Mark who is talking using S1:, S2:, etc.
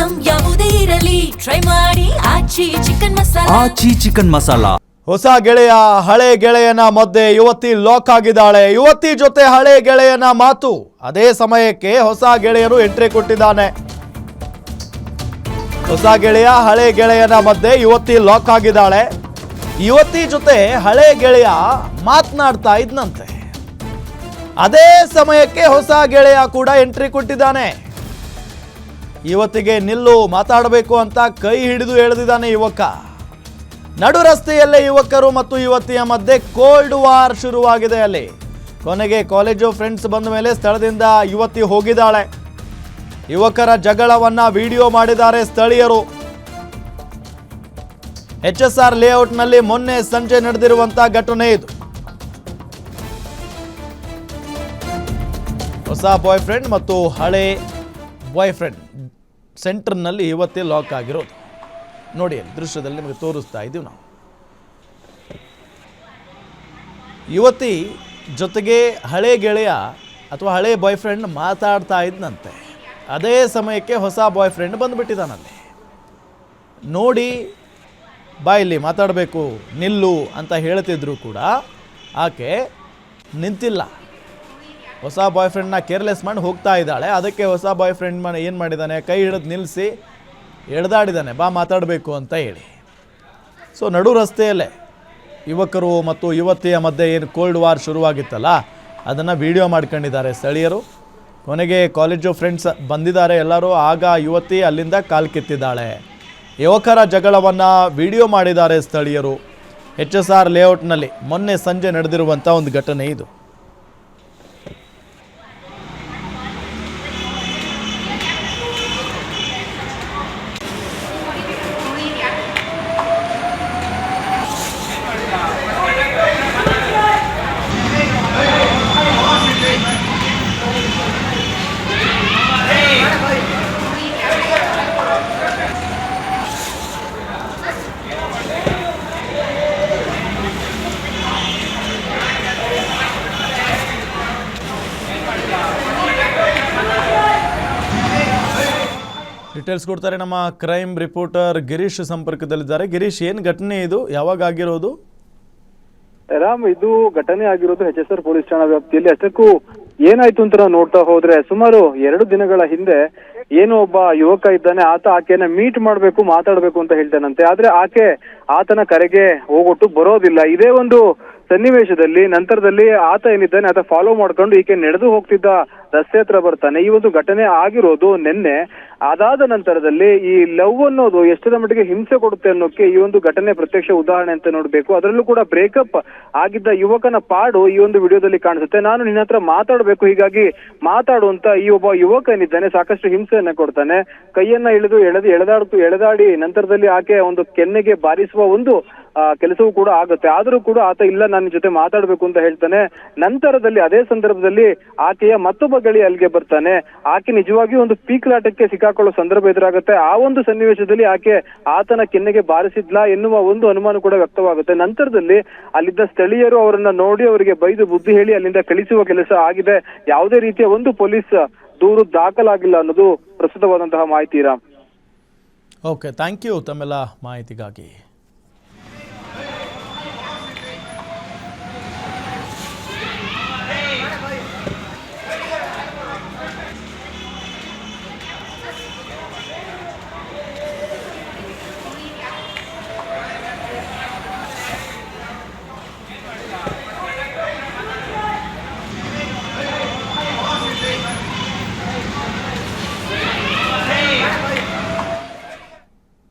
S1: Item ಯಾವುದೇ ಇರಲಿ try ಮಾಡಿ ಆಚಿ ಚಿಕನ್ ಮಸಾಲಾ.
S2: ಹೊಸ ಗೆಳೆಯ ಹಳೆ ಗೆಳೆಯನ ಮಧ್ಯೆ ಯುವತಿ ಲಾಕ್ ಆಗಿದ್ದಾಳೆ. ಯುವತಿ ಜೊತೆ ಹಳೆ ಗೆಳೆಯನ ಮಾತು. ಅದೇ ಸಮಯಕ್ಕೆ ಹೊಸ ಗೆಳೆಯರು ಎಂಟ್ರಿ ಕೊಟ್ಟಿದ್ದಾನೆ. ಹೊಸ ಗೆಳೆಯ ಹಳೆ ಗೆಳೆಯನ ಮಧ್ಯೆ ಯುವತಿ ಲಾಕ್ ಆಗಿದ್ದಾಳೆ. ಯುವತಿ ಜೊತೆ ಹಳೆ ಗೆಳೆಯ ಮಾತನಾಡ್ತಾ ಇದ್ನಂತೆ. ಅದೇ ಸಮಯಕ್ಕೆ ಹೊಸ ಗೆಳೆಯ ಕೂಡ ಎಂಟ್ರಿ ಕೊಟ್ಟಿದ್ದಾನೆ. ಯುವತಿಗೆ ನಿಲ್ಲು, ಮಾತಾಡಬೇಕು ಅಂತ ಕೈ ಹಿಡಿದು ಎಳೆದಿದ್ದಾನೆ ಯುವಕ. ನಡು ರಸ್ತೆಯಲ್ಲೇ ಯುವಕರು ಮತ್ತು ಯುವತಿಯ ಮಧ್ಯೆ ಕೋಲ್ಡ್ ವಾರ್ ಶುರುವಾಗಿದೆ. ಅಲ್ಲಿ ಕೊನೆಗೆ ಕಾಲೇಜು ಫ್ರೆಂಡ್ಸ್ ಬಂದ ಮೇಲೆ ಸ್ಥಳದಿಂದ ಯುವತಿ ಹೋಗಿದ್ದಾಳೆ. ಯುವಕರ ಜಗಳವನ್ನ ವಿಡಿಯೋ ಮಾಡಿದ್ದಾರೆ ಸ್ಥಳೀಯರು. HSR ಲೇಔಟ್ನಲ್ಲಿ ಮೊನ್ನೆ ಸಂಜೆ ನಡೆದಿರುವಂತಹ ಘಟನೆ ಇದು. ಹೊಸ ಬಾಯ್ ಫ್ರೆಂಡ್ ಮತ್ತು ಹಳೆ ಬಾಯ್ ಫ್ರೆಂಡ್ ಸೆಂಟರ್ನಲ್ಲಿ ಯುವತಿ ಲಾಕ್ ಆಗಿರೋದು. ನೋಡಿ, ದೃಶ್ಯದಲ್ಲಿ ನಿಮಗೆ ತೋರಿಸ್ತಾ ಇದ್ದೀವಿ ನಾವು. ಯುವತಿ ಜೊತೆಗೆ ಹಳೆ ಗೆಳೆಯ ಅಥವಾ ಹಳೆ ಬಾಯ್ ಫ್ರೆಂಡ್ ಮಾತಾಡ್ತಾ ಇದ್ದಂತೆ. ಅದೇ ಸಮಯಕ್ಕೆ ಹೊಸ ಬಾಯ್ ಫ್ರೆಂಡ್ ಬಂದುಬಿಟ್ಟಿದ್ದಾನಲ್ಲಿ. ನೋಡಿ, ಬಾಯಲ್ಲಿ ಮಾತಾಡಬೇಕು, ನಿಲ್ಲು ಅಂತ ಹೇಳ್ತಿದ್ರು ಕೂಡ ಆಕೆ ನಿಂತಿಲ್ಲ. ಹೊಸ ಬಾಯ್ ಫ್ರೆಂಡ್ನ ಕೇರ್ಲೆಸ್ ಮಾಡಿ ಹೋಗ್ತಾ ಇದ್ದಾಳೆ. ಅದಕ್ಕೆ ಹೊಸ ಬಾಯ್ ಫ್ರೆಂಡ್ ಏನು ಮಾಡಿದ್ದಾನೆ, ಕೈ ಹಿಡಿದು ನಿಲ್ಲಿಸಿ ಎಳೆದಾಡಿದ್ದಾನೆ, ಬಾ ಮಾತಾಡಬೇಕು ಅಂತ ಹೇಳಿ. ಸೊ ನಡು ರಸ್ತೆಯಲ್ಲೇ ಯುವಕರು ಮತ್ತು ಯುವತಿಯ ಮಧ್ಯೆ ಏನು ಕೋಲ್ಡ್ ವಾರ್ ಶುರುವಾಗಿತ್ತಲ್ಲ, ಅದನ್ನು ವಿಡಿಯೋ ಮಾಡ್ಕೊಂಡಿದ್ದಾರೆ ಸ್ಥಳೀಯರು. ಕೊನೆಗೆ ಕಾಲೇಜು ಫ್ರೆಂಡ್ಸ್ ಬಂದಿದ್ದಾರೆ ಎಲ್ಲರೂ. ಆಗ ಯುವತಿ ಅಲ್ಲಿಂದ ಕಾಲು ಕಿತ್ತಿದ್ದಾಳೆ. ಯುವಕರ ಜಗಳವನ್ನು ವಿಡಿಯೋ ಮಾಡಿದ್ದಾರೆ ಸ್ಥಳೀಯರು. HSR ಲೇಔಟ್ನಲ್ಲಿ ಮೊನ್ನೆ ಸಂಜೆ ನಡೆದಿರುವಂಥ ಒಂದು ಘಟನೆ ಇದು. ಡೀಟೇಲ್ಸ್ ಕೊಡ್ತಾರೆ ನಮ್ಮ ಕ್ರೈಮ್ ರಿಪೋರ್ಟರ್ ಗಿರೀಶ್ ಸಂಪರ್ಕದಲ್ಲಿದ್ದಾರೆ. ಗಿರೀಶ್, ಏನು ಘಟನೆ ಇದು, ಯಾವಾಗ ಆಗಿರೋದು?
S3: ರಾಮ್, ಇದು ಘಟನೆ ಆಗಿರೋದು HSR ಪೊಲೀಸ್ ಠಾಣಾ ವ್ಯಾಪ್ತಿಯಲ್ಲಿ. ಅಷ್ಟಕ್ಕೂ ಏನಾಯ್ತು ಅಂತ ನಾವು ನೋಡ್ತಾ ಹೋದ್ರೆ, ಸುಮಾರು 2 ದಿನಗಳ ಹಿಂದೆ ಏನೋ ಒಬ್ಬ ಯುವಕ ಇದ್ದಾನೆ. ಆತ ಆಕೆಯನ್ನ ಮೀಟ್ ಮಾಡ್ಬೇಕು, ಮಾತಾಡ್ಬೇಕು ಅಂತ ಹೇಳ್ತಾನಂತೆ. ಆದ್ರೆ ಆಕೆ ಆತನ ಕರೆಗೆ ಹೋಗೊಟ್ಟು ಬರೋದಿಲ್ಲ. ಇದೇ ಒಂದು ಸನ್ನಿವೇಶದಲ್ಲಿ ನಂತರದಲ್ಲಿ ಆತ ಏನಿದ್ದಾನೆ, ಆತ ಫಾಲೋ ಮಾಡ್ಕೊಂಡು ಈಕೆ ನಡೆದು ಹೋಗ್ತಿದ್ದ ರಸ್ತೆ ಹತ್ರ ಬರ್ತಾನೆ. ಈ ಒಂದು ಘಟನೆ ಆಗಿರೋದು ನಿನ್ನೆ. ಅದಾದ ನಂತರದಲ್ಲಿ ಈ ಲವ್ ಅನ್ನೋದು ಎಷ್ಟರ ಮಟ್ಟಿಗೆ ಹಿಂಸೆ ಕೊಡುತ್ತೆ ಅನ್ನೋಕೆ ಈ ಒಂದು ಘಟನೆ ಪ್ರತ್ಯಕ್ಷ ಉದಾಹರಣೆ ಅಂತ ನೋಡ್ಬೇಕು. ಅದರಲ್ಲೂ ಕೂಡ ಬ್ರೇಕಪ್ ಆಗಿದ್ದ ಯುವಕನ ಪಾಡು ಈ ಒಂದು ವಿಡಿಯೋದಲ್ಲಿ ಕಾಣಿಸುತ್ತೆ. ನಾನು ನಿನ್ನ ಹತ್ರ ಮಾತಾಡ್ಬೇಕು, ಹೀಗಾಗಿ ಮಾತಾಡು ಅಂತ ಈ ಒಬ್ಬ ಯುವಕ ಏನಿದ್ದಾನೆ ಸಾಕಷ್ಟು ಹಿಂಸೆಯನ್ನ ಕೊಡ್ತಾನೆ. ಕೈಯನ್ನ ಎಳೆದಾಡಿ ನಂತರದಲ್ಲಿ ಆಕೆ ಒಂದು ಕೆನ್ನೆಗೆ ಬಾರಿಸುವ ಒಂದು ಕೆಲಸವೂ ಕೂಡ ಆಗುತ್ತೆ. ಆದರೂ ಕೂಡ ಆತ ಇಲ್ಲ, ನನ್ನ ಜೊತೆ ಮಾತಾಡ್ಬೇಕು ಅಂತ ಹೇಳ್ತಾನೆ. ನಂತರದಲ್ಲಿ ಅದೇ ಸಂದರ್ಭದಲ್ಲಿ ಆಕೆಯ ಮತ್ತೊಬ್ಬ ಗೆಳೆಯ ಅಲ್ಲಿಗೆ ಬರ್ತಾನೆ. ಆಕೆ ನಿಜವಾಗಿಯೂ ಒಂದು ಪೀಕ್ಲಾಟಕ್ಕೆ ಸಿಕ್ಕಾಕೊಳ್ಳೋ ಸಂದರ್ಭ ಎದುರಾಗುತ್ತೆ. ಆ ಒಂದು ಸನ್ನಿವೇಶದಲ್ಲಿ ಆಕೆ ಆತನ ಕೆನ್ನೆಗೆ ಬಾರಿಸಿದ್ಲಾ ಎನ್ನುವ ಒಂದು ಅನುಮಾನ ಕೂಡ ವ್ಯಕ್ತವಾಗುತ್ತೆ. ನಂತರದಲ್ಲಿ ಅಲ್ಲಿದ್ದ ಸ್ಥಳೀಯರು ಅವರನ್ನ ನೋಡಿ ಅವರಿಗೆ ಬೈದು ಬುದ್ಧಿ ಹೇಳಿ ಅಲ್ಲಿಂದ ಕಳಿಸುವ ಕೆಲಸ ಆಗಿದೆ. ಯಾವುದೇ ರೀತಿಯ ಒಂದು ಪೊಲೀಸ್ ದೂರು ದಾಖಲಾಗಿಲ್ಲ ಅನ್ನೋದು ಪ್ರಸ್ತುತವಾದಂತಹ ಮಾಹಿತಿ. ರಾಮ್,
S2: ಓಕೆ, ಥ್ಯಾಂಕ್ ಯು ತಮ್ಮೆಲ್ಲ ಮಾಹಿತಿಗಾಗಿ.